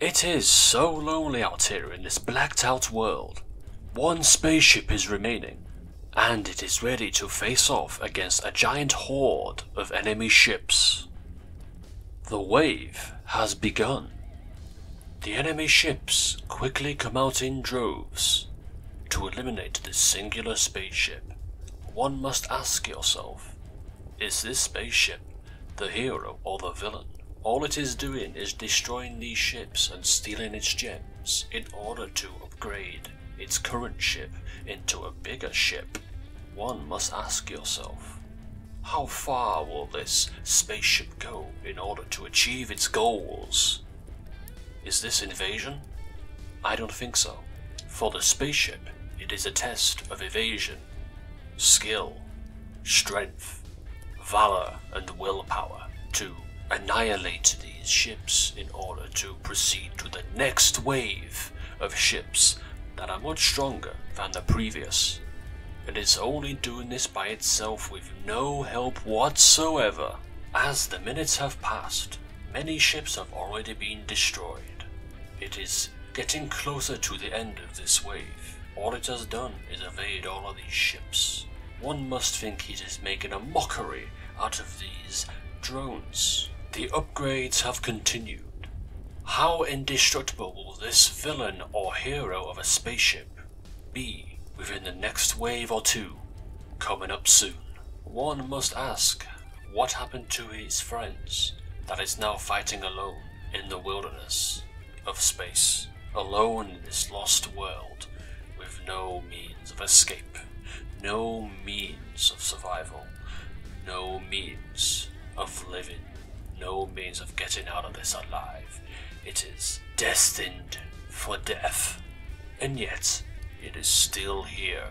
It is so lonely out here in this blacked out world. One spaceship is remaining, and it is ready to face off against a giant horde of enemy ships. The wave has begun. The enemy ships quickly come out in droves. To eliminate this singular spaceship, one must ask yourself, is this spaceship the hero or the villain? All it is doing is destroying these ships and stealing its gems in order to upgrade its current ship into a bigger ship. One must ask yourself, how far will this spaceship go in order to achieve its goals? Is this invasion? I don't think so. For the spaceship, it is a test of evasion, skill, strength, valor, and willpower to annihilate these ships in order to proceed to the next wave of ships that are much stronger than the previous. It is only doing this by itself with no help whatsoever. As the minutes have passed, many ships have already been destroyed. It is getting closer to the end of this wave. All it has done is evade all of these ships. One must think it is making a mockery out of these drones. The upgrades have continued. How indestructible will this villain or hero of a spaceship be within the next wave or two coming up soon? One must ask, what happened to his friends that is now fighting alone in the wilderness of space, alone in this lost world with no means of escape, no means of survival, no means of living, no means of getting out of this alive. It is destined for death, and yet it is still here,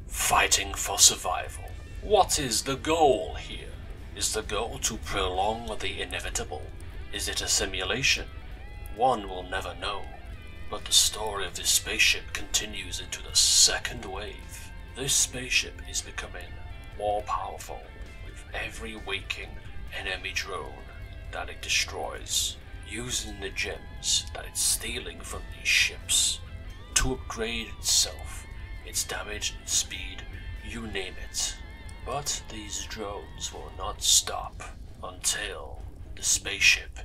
fighting for survival. What is the goal here? Is the goal to prolong the inevitable? Is it a simulation? One will never know, but the story of this spaceship continues into the second wave. This spaceship is becoming more powerful with every waking enemy drone that it destroys, using the gems that it's stealing from these ships to upgrade itself, its damage, speed, you name it. But these drones will not stop until the spaceship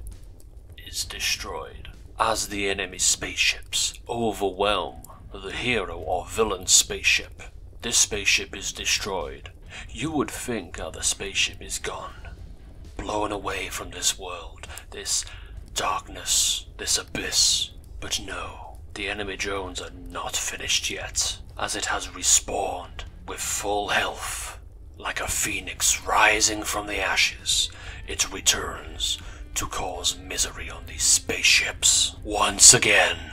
is destroyed. As the enemy spaceships overwhelm the hero or villain spaceship, this spaceship is destroyed. You would think that the spaceship is gone, blown away from this world, this darkness, this abyss. But no, the enemy drones are not finished yet, as it has respawned with full health. Like a phoenix rising from the ashes, it returns to cause misery on these spaceships once again.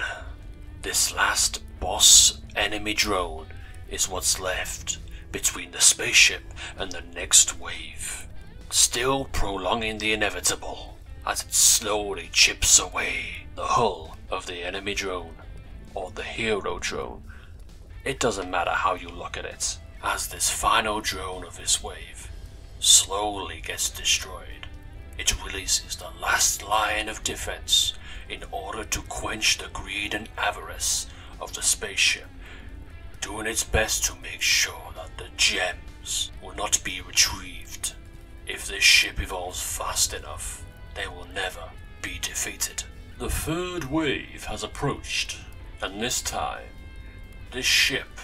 This last boss enemy drone is what's left between the spaceship and the next wave, still prolonging the inevitable as it slowly chips away the hull of the enemy drone or the hero drone. It doesn't matter how you look at it, as this final drone of this wave slowly gets destroyed. It releases the last line of defense in order to quench the greed and avarice of the spaceship, doing its best to make sure that the gems will not be retrieved. If this ship evolves fast enough, they will never be defeated. The third wave has approached, and this time, this ship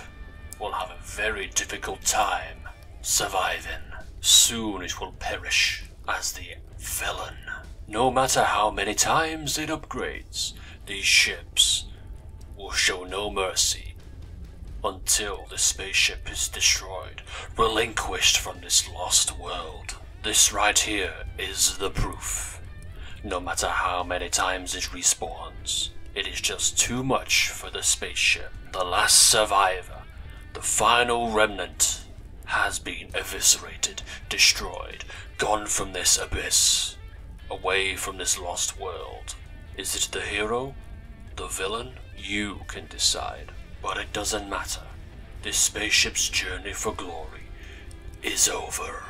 will have a very difficult time surviving. Soon it will perish as the villain. No matter how many times it upgrades, these ships will show no mercy until the spaceship is destroyed, relinquished from this lost world. This right here is the proof. No matter how many times it respawns, it is just too much for the spaceship. The last survivor, the final remnant, has been eviscerated, destroyed, gone from this abyss, away from this lost world. Is it the hero? The villain? You can decide. But it doesn't matter. This spaceship's journey for glory is over.